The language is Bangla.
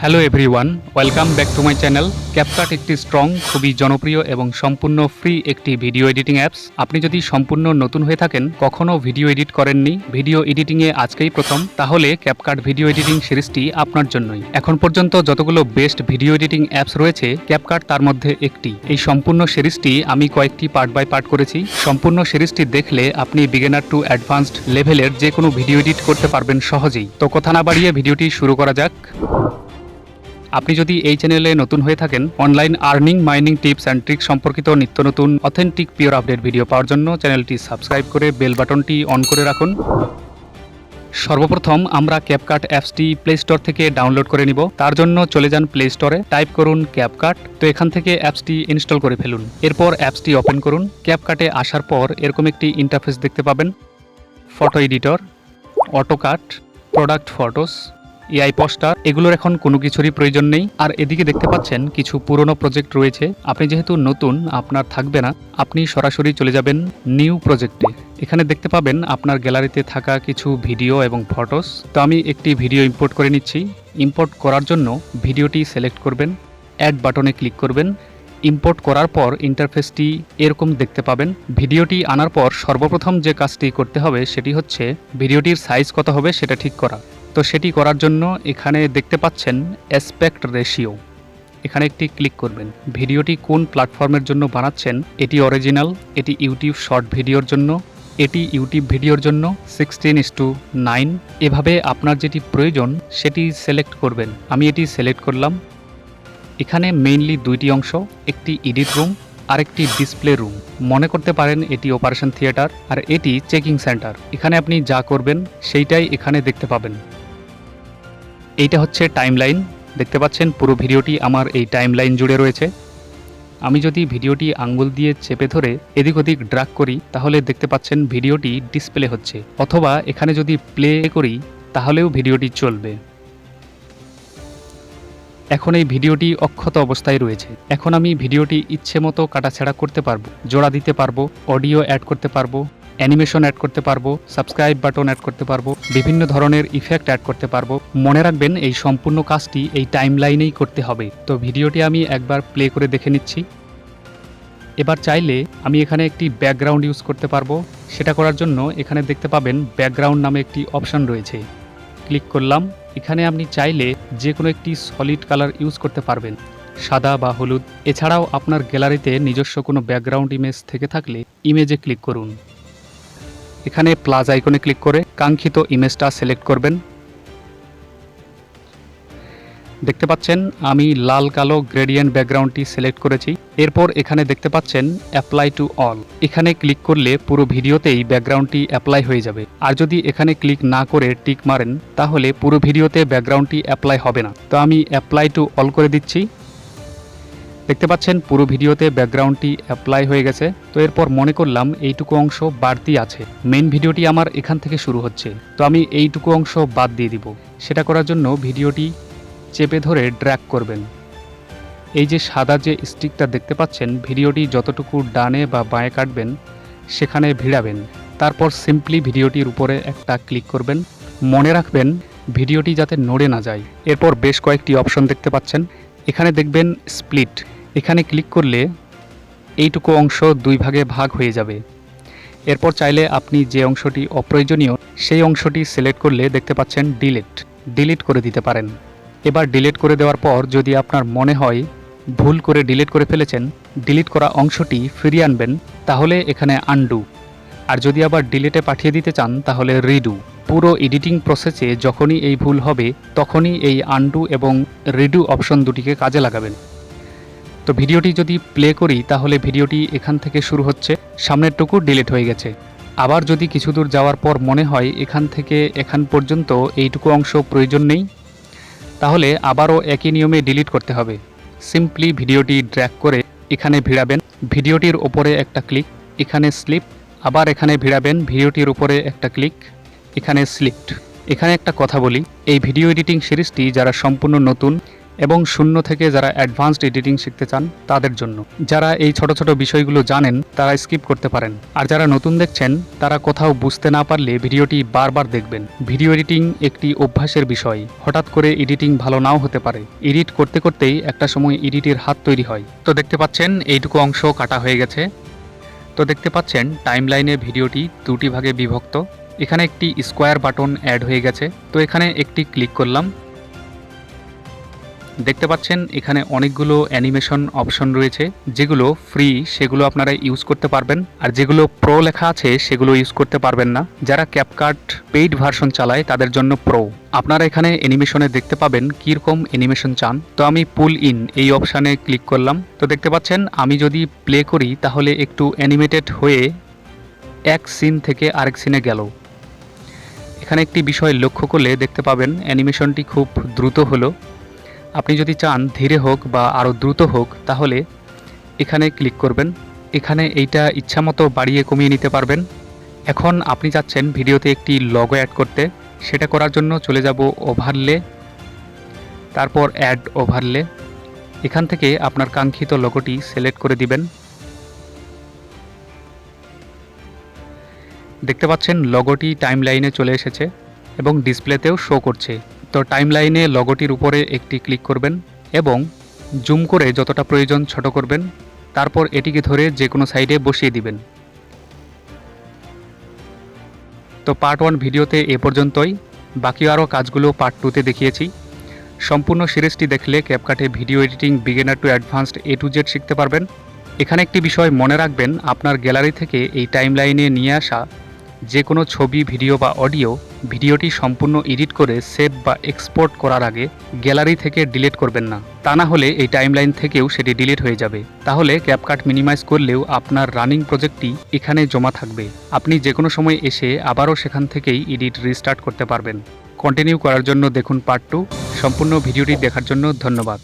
Hello everyone, welcome back to my channel. CapCut একটি স্ট্রং, খুবই জনপ্রিয় এবং সম্পূর্ণ ফ্রি একটি ভিডিও এডিটিং অ্যাপস। আপনি যদি সম্পূর্ণ নতুন হয়ে থাকেন, কখনো ভিডিও এডিট করেননি, ভিডিও এডিটিংয়ে আজকেই প্রথম, তাহলে ক্যাপকাট ভিডিও এডিটিং সিরিজটি আপনার জন্যই। এখন পর্যন্ত যতগুলো বেস্ট ভিডিও এডিটিং অ্যাপস রয়েছে, ক্যাপকাট তার মধ্যে একটি। এই সম্পূর্ণ সিরিজটি আমি কয়েকটি পার্ট বাই পার্ট করেছি। সম্পূর্ণ সিরিজটি দেখলে আপনি বিগিনার টু অ্যাডভান্সড লেভেলের যে কোনো ভিডিও এডিট করতে পারবেন সহজেই। তো কথা না বাড়িয়ে ভিডিওটি শুরু করা যাক। আপনি যদি এই চ্যানেলে নতুন হয়ে থাকেন, online earning, mining tips and trick সম্পর্কিত নিত্য নতুন অথেন্টিক পিওর আপডেট ভিডিও পাওয়ার জন্য চ্যানেলটি সাবস্ক্রাইব করে বেল বাটনটি অন করে রাখুন। সর্বপ্রথম আমরা ক্যাপকাট অ্যাপসটি প্লে স্টোর থেকে ডাউনলোড করে নিব। তার জন্য চলে যান প্লে স্টোরে, টাইপ করুন ক্যাপকাট। তো এখান থেকে অ্যাপসটি ইনস্টল করে ফেলুন। এরপর অ্যাপসটি ওপেন করুন। ক্যাপকাটে আসার পর এরকম একটি ইন্টারফেস দেখতে পাবেন। Photo editor, auto cut, product photos, AI poster, এগুলোর এখন কোনো কিছুরই প্রয়োজন নেই। আর এদিকে দেখতে পাচ্ছেন কিছু পুরনো প্রজেক্ট রয়েছে। আপনি যেহেতু নতুন, আপনার থাকবে না, আপনি সরাসরি চলে যাবেন নিউ প্রজেক্টে। এখানে দেখতে পাবেন আপনার গ্যালারিতে থাকা কিছু ভিডিও এবং ফটোস। তো আমি একটি ভিডিও ইম্পোর্ট করে নিচ্ছি। ইম্পোর্ট করার জন্য ভিডিওটি সিলেক্ট করবেন, অ্যাড বাটনে ক্লিক করবেন। ইম্পোর্ট করার পর ইন্টারফেসটি এরকম দেখতে পাবেন। ভিডিওটি আনার পর সর্বপ্রথম যে কাজটি করতে হবে সেটি হচ্ছে ভিডিওটির সাইজ কত হবে সেটা ঠিক করা। তো সেটি করার জন্য এখানে দেখতে পাচ্ছেন অ্যাসপেক্ট রেশিও, এখানে একটি ক্লিক করবেন। ভিডিওটি কোন প্ল্যাটফর্মের জন্য বানাচ্ছেন, এটি অরিজিনাল, এটি ইউটিউব শর্ট ভিডিওর জন্য, এটি ইউটিউব ভিডিওর জন্য 16:9। এভাবে আপনার যেটি প্রয়োজন সেটি সিলেক্ট করবেন। আমি এটি সিলেক্ট করলাম। এখানে মেইনলি দুইটি অংশ, একটি এডিট রুম আর একটি ডিসপ্লে রুম। মনে করতে পারেন এটি অপারেশন থিয়েটার আর এটি চেকিং সেন্টার। এখানে আপনি যা করবেন সেইটাই এখানে দেখতে পাবেন। এইটা হচ্ছে টাইমলাইন। দেখতে পাচ্ছেন পুরো ভিডিওটি আমার এই টাইমলাইন জুড়ে রয়েছে। আমি যদি ভিডিওটি আঙ্গুল দিয়ে চেপে ধরে এদিক ওদিক ড্র্যাগ করি, তাহলে দেখতে পাচ্ছেন ভিডিওটি ডিসপ্লে হচ্ছে। অথবা এখানে যদি প্লে করি তাহলেও ভিডিওটি চলবে। এখন এই ভিডিওটি অক্ষত অবস্থায় রয়েছে। এখন আমি ভিডিওটি ইচ্ছে মতো কাটাছেঁড়া করতে পারবো, জোড়া দিতে পারবো, অডিও অ্যাড করতে পারবো, অ্যানিমেশন অ্যাড করতে পারবো, সাবস্ক্রাইব বাটন অ্যাড করতে পারবো, বিভিন্ন ধরনের ইফেক্ট অ্যাড করতে পারবো। মনে রাখবেন এই সম্পূর্ণ কাজটি এই টাইমলাইনেই করতে হবে। তো ভিডিওটি আমি একবার প্লে করে দেখে নিচ্ছি। এবার চাইলে আমি এখানে একটি ব্যাকগ্রাউন্ড ইউজ করতে পারবো। সেটা করার জন্য এখানে দেখতে পাবেন ব্যাকগ্রাউন্ড নামে একটি অপশন রয়েছে। ক্লিক করলাম। এখানে আপনি চাইলে যে কোনো একটি সলিড কালার ইউজ করতে পারবেন, সাদা বা হলুদ। এছাড়াও আপনার গ্যালারিতে নিজস্ব কোনো ব্যাকগ্রাউন্ড ইমেজ থেকে থাকলে ইমেজে ক্লিক করুন। এখানে প্লাস আইকনে ক্লিক করে কাঙ্ক্ষিত ইমেজটা সিলেক্ট করবেন। দেখতে পাচ্ছেন আমি লাল কালো গ্রেডিয়েন্ট ব্যাকগ্রাউন্ডটি সিলেক্ট করেছি। এরপর এখানে দেখতে পাচ্ছেন অ্যাপ্লাই টু অল। এখানে ক্লিক করলে পুরো ভিডিওতেই ব্যাকগ্রাউন্ডটি অ্যাপ্লাই হয়ে যাবে। আর যদি এখানে ক্লিক না করে টিক মারেন, তাহলে পুরো ভিডিওতে ব্যাকগ্রাউন্ডটি অ্যাপ্লাই হবে না। তো আমি অ্যাপ্লাই টু অল করে দিচ্ছি। দেখতে পাচ্ছেন পুরো ভিডিওতে ব্যাকগ্রাউন্ডটি অ্যাপ্লাই হয়ে গেছে। তো এরপর মনে করলাম এইটুকু অংশ বাড়তি আছে, মেইন ভিডিওটি আমার এখান থেকে শুরু হচ্ছে, তো আমি এইটুকু অংশ বাদ দিয়ে দিব। সেটা করার জন্য ভিডিওটি চেপে ধরে ড্র্যাগ করবেন। এই যে সাদা যে স্টিকটা দেখতে পাচ্ছেন, ভিডিওটি যতটুকু ডানে বা বাঁয়ে কাটবেন সেখানে ভিড়াবেন। তারপর সিম্পলি ভিডিওটির উপরে একটা ক্লিক করবেন। মনে রাখবেন ভিডিওটি যাতে নড়ে না যায়। এরপর বেশ কয়েকটি অপশন দেখতে পাচ্ছেন। এখানে দেখবেন স্প্লিট, এখানে ক্লিক করলে এইটুকু অংশ দুই ভাগে ভাগ হয়ে যাবে। এরপর চাইলে আপনি যে অংশটি অপ্রয়োজনীয় সেই অংশটি সিলেক্ট করলে দেখতে পাচ্ছেন ডিলিট করে দিতে পারেন। এবার ডিলিট করে দেওয়ার পর যদি আপনার মনে হয় ভুল করে ডিলিট করে ফেলেছেন, ডিলিট করা অংশটি ফিরিয়ে আনবেন, তাহলে এখানে আনডু। আর যদি আবার ডিলিটে পাঠিয়ে দিতে চান তাহলে রিডু। পুরো এডিটিং প্রসেসে যখনই এই ভুল হবে তখনই এই আনডু এবং রিডু অপশন দুটিকে কাজে লাগাবেন। তো ভিডিওটি যদি প্লে করি তাহলে ভিডিওটি এখান থেকে শুরু হচ্ছে, সামনেরটুকু ডিলিট হয়ে গেছে। আবার যদি কিছু দূর যাওয়ার পর মনে হয় এখান থেকে এখান পর্যন্ত এইটুকু অংশ প্রয়োজন নেই, তাহলে আবারও একই নিয়মে ডিলিট করতে হবে। সিম্পলি ভিডিওটি ড্র্যাগ করে এখানে ভিড়াবেন, ভিডিওটির ওপরে একটা ক্লিক, এখানে স্লিপ, আবার এখানে ভিড়াবেন, ভিডিওটির উপরে একটা ক্লিক, এখানে স্লিপড। এখানে একটা কথা বলি, এই ভিডিও এডিটিং সিরিজটি যারা সম্পূর্ণ নতুন এবং শূন্য থেকে যারা অ্যাডভান্সড এডিটিং শিখতে চান তাদের জন্য। যারা এই ছোট ছোট বিষয়গুলো জানেন তারা স্কিপ করতে পারেন, আর যারা নতুন দেখছেন তারা কোথাও বুঝতে না পারলে ভিডিওটি বারবার দেখবেন। ভিডিও এডিটিং একটি অভ্যাসের বিষয়, হঠাৎ করে এডিটিং ভালো নাও হতে পারে। এডিট করতে করতেই একটা সময় এডিটের হাত তৈরি হয়। তো দেখতে পাচ্ছেন এইটুকু অংশ কাটা হয়ে গেছে। তো দেখতে পাচ্ছেন টাইমলাইনে ভিডিওটি দুটি ভাগে বিভক্ত। এখানে একটি স্কোয়ার বাটন অ্যাড হয়ে গেছে, তো এখানে একটি ক্লিক করলাম। দেখতে পাচ্ছেন এখানে অনেকগুলো অ্যানিমেশন অপশন রয়েছে, যেগুলো ফ্রি সেগুলো আপনারা ইউজ করতে পারবেন, আর যেগুলো প্রো লেখা আছে সেগুলো ইউজ করতে পারবেন না। যারা ক্যাপকাট পেইড ভার্সন চালায় তাদের জন্য প্রো। আপনারা এখানে অ্যানিমেশনে দেখতে পাবেন কীরকম অ্যানিমেশন চান। তো আমি পুল ইন এই অপশানে ক্লিক করলাম। তো দেখতে পাচ্ছেন আমি যদি প্লে করি তাহলে একটু অ্যানিমেটেড হয়ে এক সিন থেকে আরেক সিনে গেল। এখানে একটি বিষয় লক্ষ্য করলে দেখতে পাবেন অ্যানিমেশনটি খুব দ্রুত হলো। আপনি যদি চান ধীরে হোক বা আরও দ্রুত হোক তাহলে এখানে ক্লিক করবেন। এখানে এইটা ইচ্ছামতো বাড়িয়ে কমিয়ে নিতে পারবেন। এখন আপনি চাচ্ছেন ভিডিওতে একটি লগো অ্যাড করতে, সেটা করার জন্য চলে যাব ওভারলে, তারপর অ্যাড ওভারলে। এখান থেকে আপনার কাঙ্ক্ষিত লগোটি সিলেক্ট করে দিবেন। দেখতে পাচ্ছেন লগোটি টাইমলাইনে চলে এসেছে এবং ডিসপ্লেতেও শো করছে। তো টাইমলাইনে লগোটির উপরে একটি ক্লিক করবেন এবং জুম করে যতটা প্রয়োজন ছোট করবেন, তারপর এটিকে ধরে যে কোনো সাইডে বসিয়ে দিবেন। তো পার্ট 1 ভিডিওতে এ পর্যন্তই, বাকি আরও কাজগুলো পার্ট 2তে দেখিয়েছি। সম্পূর্ণ সিরিজটি দেখলে ক্যাপকাটে video editing beginner to advanced A to Z শিখতে পারবেন। এখানে একটি বিষয় মনে রাখবেন, আপনার গ্যালারি থেকে এই টাইমলাইনে নিয়ে আসা যে কোনো ছবি, ভিডিও বা অডিও, ভিডিওটি সম্পূর্ণ এডিট করে সেভ বা এক্সপোর্ট করার আগে গ্যালারি থেকে ডিলিট করবেন না। তা না হলে এই টাইমলাইন থেকেও সেটি ডিলিট হয়ে যাবে। তাহলে ক্যাপকাট মিনিমাইজ করলেও আপনার রানিং প্রজেক্টটি এখানে জমা থাকবে। আপনি যে কোনো সময় এসে আবারও সেখান থেকেই এডিট রিস্টার্ট করতে পারবেন। কন্টিনিউ করার জন্য দেখুন পার্ট 2। সম্পূর্ণ ভিডিওটি দেখার জন্য ধন্যবাদ।